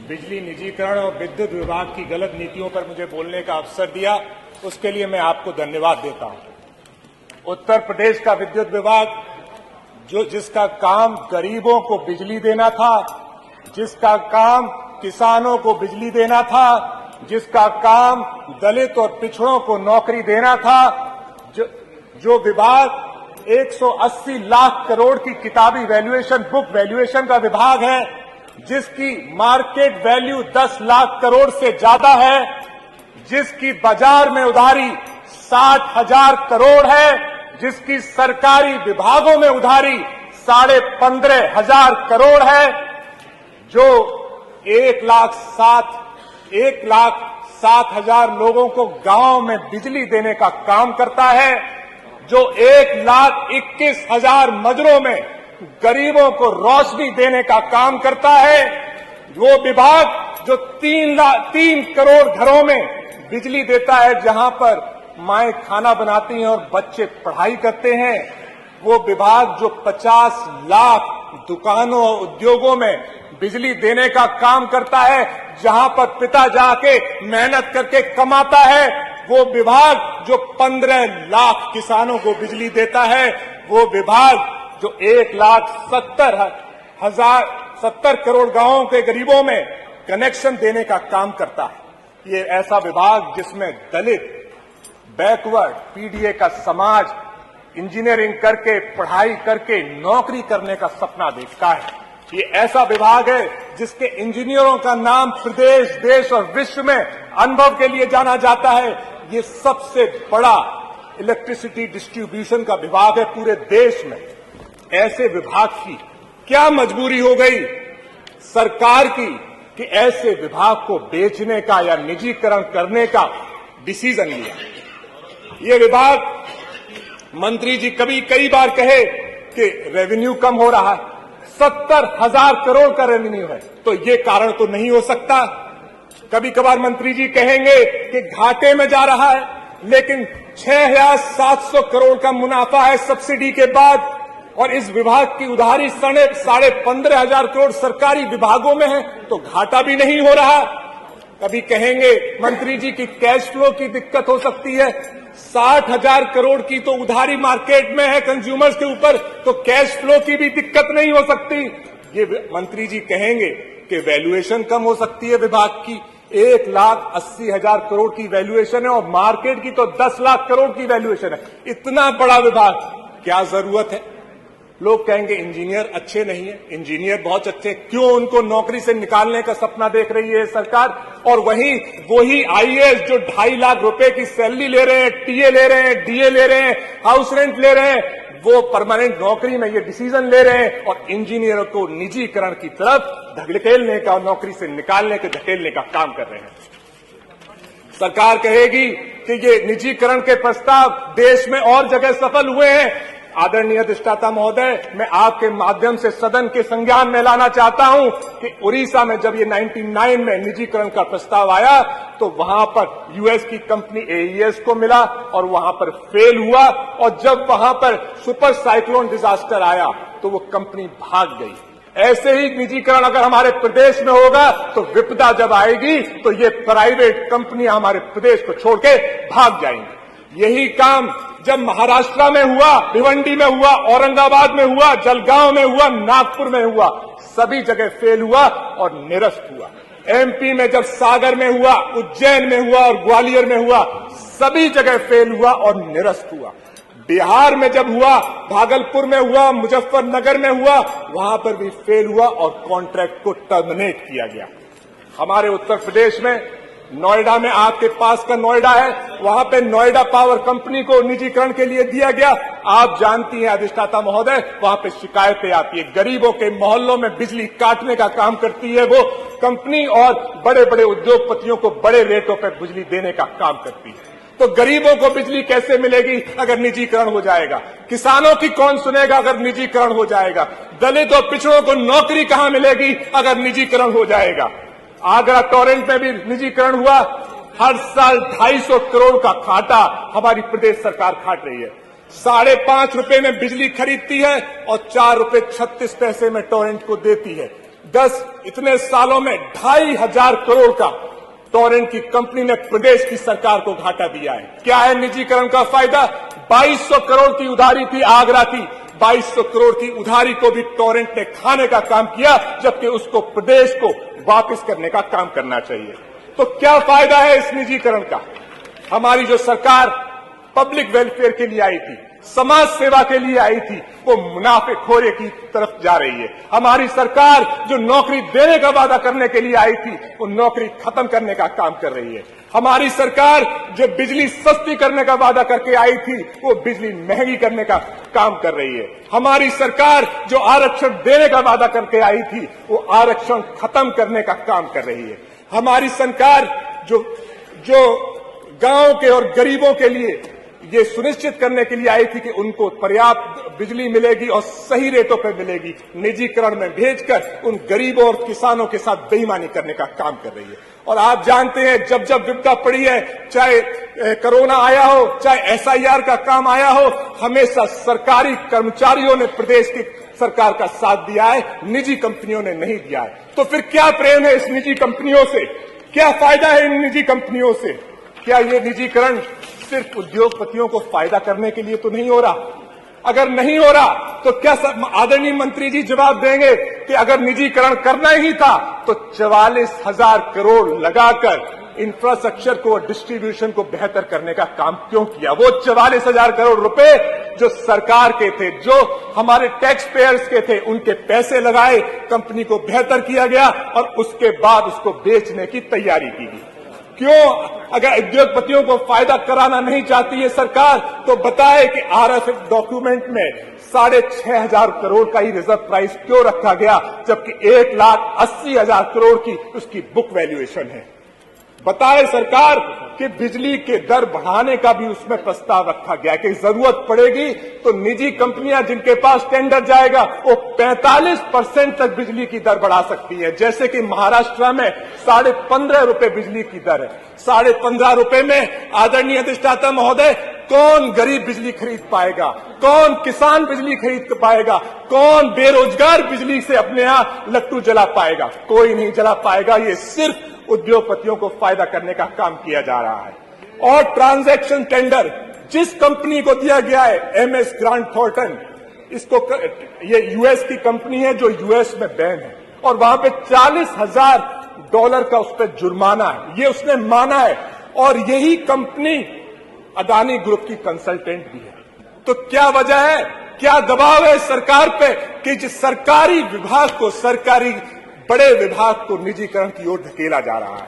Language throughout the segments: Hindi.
बिजली निजीकरण और विद्युत विभाग की गलत नीतियों पर मुझे बोलने का अवसर दिया, उसके लिए मैं आपको धन्यवाद देता हूं। उत्तर प्रदेश का विद्युत विभाग जिसका काम गरीबों को बिजली देना था, जिसका काम किसानों को बिजली देना था, जिसका काम दलित और पिछड़ों को नौकरी देना था, जो विभाग 180 लाख करोड़ की किताबी वैल्यूएशन बुक वैल्यूएशन का विभाग है, जिसकी मार्केट वैल्यू 10 लाख करोड़ से ज्यादा है, जिसकी बाजार में उधारी 60,000 करोड़ है, जिसकी सरकारी विभागों में उधारी 15,500 करोड़ है, जो 1,07,000 लोगों को गांव में बिजली देने का काम करता है, जो 1,21,000 मजरों में गरीबों को रोशनी देने का काम करता है, वो विभाग जो 3 करोड़ घरों में बिजली देता है, जहां पर माएं खाना बनाती हैं और बच्चे पढ़ाई करते हैं, वो विभाग जो 50 लाख दुकानों और उद्योगों में बिजली देने का काम करता है, जहां पर पिता जाके मेहनत करके कमाता है, वो विभाग जो 15 लाख किसानों को बिजली देता है, वो विभाग जो 1,70,000 करोड़ गांवों के गरीबों में कनेक्शन देने का काम करता है। ये ऐसा विभाग जिसमें दलित, बैकवर्ड, पीडीए का समाज इंजीनियरिंग करके, पढ़ाई करके नौकरी करने का सपना देखता है। ये ऐसा विभाग है जिसके इंजीनियरों का नाम प्रदेश, देश और विश्व में अनुभव के लिए जाना जाता है। ये सबसे बड़ा इलेक्ट्रिसिटी डिस्ट्रीब्यूशन का विभाग है पूरे देश में। ऐसे विभाग की क्या मजबूरी हो गई सरकार की कि ऐसे विभाग को बेचने का या निजीकरण करने का डिसीजन लिया। ये विभाग, मंत्री जी कई बार कहे कि रेवेन्यू कम हो रहा है, 70,000 करोड़ का रेवेन्यू है, तो ये कारण तो नहीं हो सकता। कभी कभार मंत्री जी कहेंगे कि घाटे में जा रहा है, लेकिन 6,700 करोड़ का मुनाफा है सब्सिडी के बाद, और इस विभाग की उधारी 15,500 करोड़ सरकारी विभागों में है, तो घाटा भी नहीं हो रहा। कभी कहेंगे मंत्री जी की कैश फ्लो की दिक्कत हो सकती है, 60,000 करोड़ की तो उधारी मार्केट में है कंज्यूमर्स के ऊपर, तो कैश फ्लो की भी दिक्कत नहीं हो सकती। ये मंत्री जी कहेंगे कि वैल्यूएशन कम हो सकती है विभाग की, 1,80,000 करोड़ की वैल्यूएशन है और मार्केट की तो 10 लाख करोड़ की वैल्यूएशन है। इतना बड़ा विभाग क्या जरूरत है? लोग कहेंगे इंजीनियर अच्छे नहीं है, इंजीनियर बहुत अच्छे, क्यों उनको नौकरी से निकालने का सपना देख रही है सरकार? और वही आईएएस जो 2.5 लाख रुपए की सैलरी ले रहे हैं, टीए ले रहे हैं, डीए ले रहे हैं, हाउस रेंट ले रहे हैं, वो परमानेंट नौकरी में ये डिसीजन ले रहे हैं और इंजीनियरों को निजीकरण की तरफ धकेलने का, नौकरी से निकालने के धकेलने का काम कर रहे हैं। सरकार कहेगी कि ये निजीकरण के प्रस्ताव देश में और जगह सफल हुए हैं। आदरणीय अधिष्ठाता महोदय, मैं आपके माध्यम से सदन के संज्ञान में लाना चाहता हूं कि उड़ीसा में जब ये 99 में निजीकरण का प्रस्ताव आया, तो वहां पर यूएस की कंपनी एईएस को मिला और वहां पर फेल हुआ, और जब वहां पर सुपर साइक्लोन डिजास्टर आया तो वो कंपनी भाग गई। ऐसे ही निजीकरण अगर हमारे प्रदेश में होगा तो विपदा जब आएगी तो ये प्राइवेट कंपनियां हमारे प्रदेश को छोड़ के भाग जाएंगी। यही काम जब महाराष्ट्र में हुआ, भिवंडी में हुआ, औरंगाबाद में हुआ, जलगांव में हुआ, नागपुर में हुआ, सभी जगह फेल हुआ और निरस्त हुआ। एमपी में जब सागर में हुआ, उज्जैन में हुआ और ग्वालियर में हुआ, सभी जगह फेल हुआ और निरस्त हुआ। बिहार में जब हुआ, भागलपुर में हुआ, मुजफ्फरनगर में हुआ, वहां पर भी फेल हुआ और कॉन्ट्रैक्ट को टर्मिनेट किया गया। हमारे उत्तर प्रदेश में नोएडा में, आपके पास का नोएडा है, वहां पे नोएडा पावर कंपनी को निजीकरण के लिए दिया गया। आप जानती हैं अधिष्ठाता महोदय, वहां पे शिकायतें आती है, गरीबों के मोहल्लों में बिजली काटने का काम करती है वो कंपनी, और बड़े बड़े उद्योगपतियों को बड़े रेटों पर बिजली देने का काम करती है। तो गरीबों को बिजली कैसे मिलेगी अगर निजीकरण हो जाएगा? किसानों की कौन सुनेगा अगर निजीकरण हो जाएगा? दलित और पिछड़ों को नौकरी कहां मिलेगी अगर निजीकरण हो जाएगा? आगरा टोरेंट में भी निजीकरण हुआ, हर साल 250 करोड़ का घाटा हमारी प्रदेश सरकार काट रही है। 5.5 रुपए में बिजली खरीदती है और 4 रुपए 36 पैसे में टोरेंट को देती है। इतने सालों में 2,500 करोड़ का टोरेंट की कंपनी ने प्रदेश की सरकार को घाटा दिया है। क्या है निजीकरण का फायदा? 2200 करोड़ की उधारी थी आगरा की, 2200 करोड़ की उधारी को भी टोरेंट ने खाने का काम किया, जबकि उसको प्रदेश को वापस करने का काम करना चाहिए। तो क्या फायदा है इस निजीकरण का? हमारी जो सरकार पब्लिक वेलफेयर के लिए आई थी, समाज सेवा के लिए आई थी, वो मुनाफेखोरी की तरफ जा रही है। हमारी सरकार जो नौकरी देने का वादा करने के लिए आई थी, वो नौकरी खत्म करने का काम कर रही है। हमारी सरकार जो बिजली सस्ती करने का वादा करके आई थी, वो बिजली महंगी करने का काम कर रही है। हमारी सरकार जो आरक्षण देने का वादा करके आई थी, वो आरक्षण खत्म करने का काम कर रही है। हमारी सरकार जो गांव के और गरीबों के लिए ये सुनिश्चित करने के लिए आई थी कि उनको पर्याप्त बिजली मिलेगी और सही रेटों पर मिलेगी, निजीकरण में भेजकर उन गरीबों और किसानों के साथ बेईमानी करने का काम कर रही है। और आप जानते हैं, जब जब विपदा पड़ी है, चाहे कोरोना आया हो, चाहे एसआईआर का काम आया हो, हमेशा सरकारी कर्मचारियों ने प्रदेश की सरकार का साथ दिया है, निजी कंपनियों ने नहीं दिया है। तो फिर क्या प्रेम है इस निजी कंपनियों से? क्या फायदा है इन निजी कंपनियों से? क्या ये निजीकरण सिर्फ उद्योगपतियों को फायदा करने के लिए तो नहीं हो रहा? अगर नहीं हो रहा तो क्या आदरणीय मंत्री जी जवाब देंगे कि अगर निजीकरण करना ही था तो 44,000 करोड़ लगाकर इंफ्रास्ट्रक्चर को, डिस्ट्रीब्यूशन को बेहतर करने का काम क्यों किया? वो 44,000 करोड़ रुपए जो सरकार के थे, जो हमारे टैक्स पेयर्स के थे, उनके पैसे लगाए, कंपनी को बेहतर किया गया और उसके बाद उसको बेचने की तैयारी की गई। क्यों? अगर उद्योगपतियों को फायदा कराना नहीं चाहती है सरकार, तो बताए कि आरएफ डॉक्यूमेंट में 6,500 करोड़ का ही रिजर्व प्राइस क्यों रखा गया, जबकि 1,80,000 करोड़ की उसकी बुक वैल्यूएशन है। बताए सरकार कि बिजली के दर बढ़ाने का भी उसमें प्रस्ताव रखा गया कि जरूरत पड़ेगी तो निजी कंपनियां जिनके पास टेंडर जाएगा वो 45% तक बिजली की दर बढ़ा सकती है। जैसे कि महाराष्ट्र में 15.5 रुपए बिजली की दर है। 15.5 रुपए में आदरणीय अधिष्ठाता महोदय, कौन गरीब बिजली खरीद पाएगा? कौन किसान बिजली खरीद पाएगा? कौन बेरोजगार बिजली से अपने यहां लट्टू जला पाएगा? कोई नहीं जला पाएगा। ये सिर्फ उद्योगपतियों को फायदा करने का काम किया जा रहा है। और ट्रांजैक्शन टेंडर जिस कंपनी को दिया गया है, एमएस ग्रांट थॉर्टन, इसको ये यूएस की कंपनी है जो यूएस में बैन है और वहां पे $40,000 का उस पर जुर्माना है, ये उसने माना है। और यही कंपनी अदानी ग्रुप की कंसल्टेंट भी है। तो क्या वजह है, क्या दबाव है सरकार पे कि जिस सरकारी विभाग को, सरकारी बड़े विभाग को निजीकरण की ओर धकेला जा रहा है?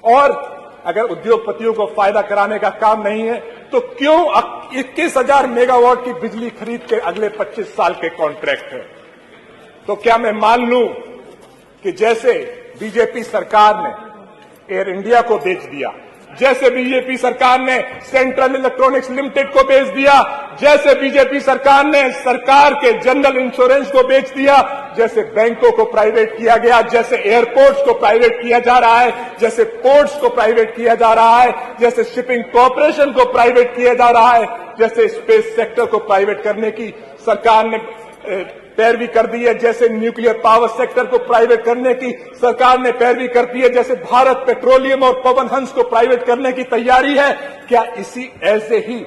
और अगर उद्योगपतियों को फायदा कराने का काम नहीं है तो क्यों 21,000 मेगावाट की बिजली खरीद के अगले 25 साल के कॉन्ट्रैक्ट है? तो क्या मैं मान लूं कि जैसे बीजेपी सरकार ने एयर इंडिया को बेच दिया, जैसे बीजेपी सरकार ने सेंट्रल इलेक्ट्रॉनिक्स लिमिटेड को बेच दिया, जैसे बीजेपी सरकार ने सरकार के जनरल इंश्योरेंस को बेच दिया, जैसे बैंकों को प्राइवेट किया गया, जैसे एयरपोर्ट्स को प्राइवेट किया जा रहा है, जैसे पोर्ट्स को प्राइवेट किया जा रहा है, जैसे शिपिंग कॉर्पोरेशन को प्राइवेट किया जा रहा है, जैसे स्पेस सेक्टर को प्राइवेट करने की सरकार ने पैरवी कर दी है, जैसे न्यूक्लियर पावर सेक्टर को प्राइवेट करने की सरकार ने पैरवी कर दी है, जैसे भारत पेट्रोलियम और पवन हंस को प्राइवेट करने की तैयारी है। क्या इसी ऐसे ही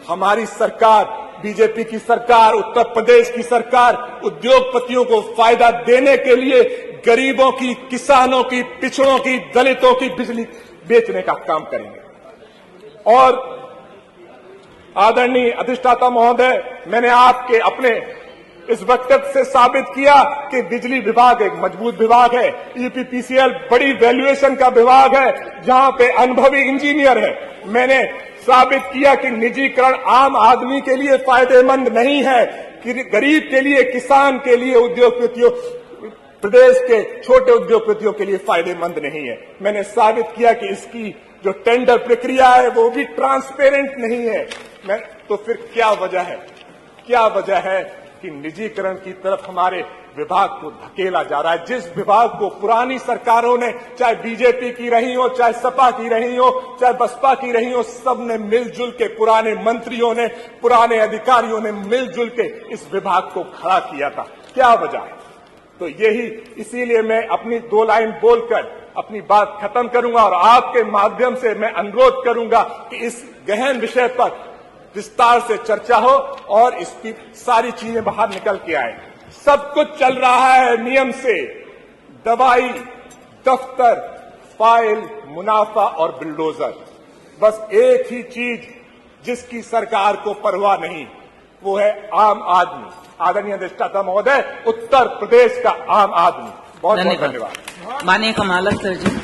हमारी सरकार, बीजेपी की सरकार, उत्तर प्रदेश की सरकार उद्योगपतियों को फायदा देने के लिए गरीबों की, किसानों की, पिछड़ों की, दलितों की बिजली बेचने का काम करेंगे? और आदरणीय अधिष्ठाता महोदय, मैंने आपके अपने इस वक्तव्य से साबित किया कि बिजली विभाग एक मजबूत विभाग है, ईपीपीसीएल बड़ी वैल्यूएशन का विभाग है, जहां पे अनुभवी इंजीनियर है। मैंने साबित किया कि निजीकरण आम आदमी के लिए फायदेमंद नहीं है, कि गरीब के लिए, किसान के लिए, उद्योगपतियों, प्रदेश के छोटे उद्योगपतियों के लिए फायदेमंद नहीं है। मैंने साबित किया कि इसकी जो टेंडर प्रक्रिया है वो भी ट्रांसपेरेंट नहीं है। तो फिर क्या वजह है, क्या वजह है कि निजीकरण की तरफ हमारे विभाग को धकेला जा रहा है? जिस विभाग को पुरानी सरकारों ने, चाहे बीजेपी की रही हो, चाहे सपा की रही हो, चाहे बसपा की रही हो, सबने मिलजुल के, पुराने मंत्रियों ने, पुराने अधिकारियों ने मिलजुल के इस विभाग को खड़ा किया था। क्या वजह है? तो यही, इसीलिए मैं अपनी 2 लाइन बोलकर अपनी बात खत्म करूंगा और आपके माध्यम से मैं अनुरोध करूंगा कि इस गहन विषय पर विस्तार से चर्चा हो और इसकी सारी चीजें बाहर निकल के आए। सब कुछ चल रहा है नियम से, दवाई, दफ्तर, फाइल, मुनाफा और बिल्डोजर। बस एक ही चीज जिसकी सरकार को परवाह नहीं, वो है आम आदमी। आदरणीय अधिष्ठाता महोदय, उत्तर प्रदेश का आम आदमी। बहुत बहुत धन्यवाद। माननीय कमालत सर जी।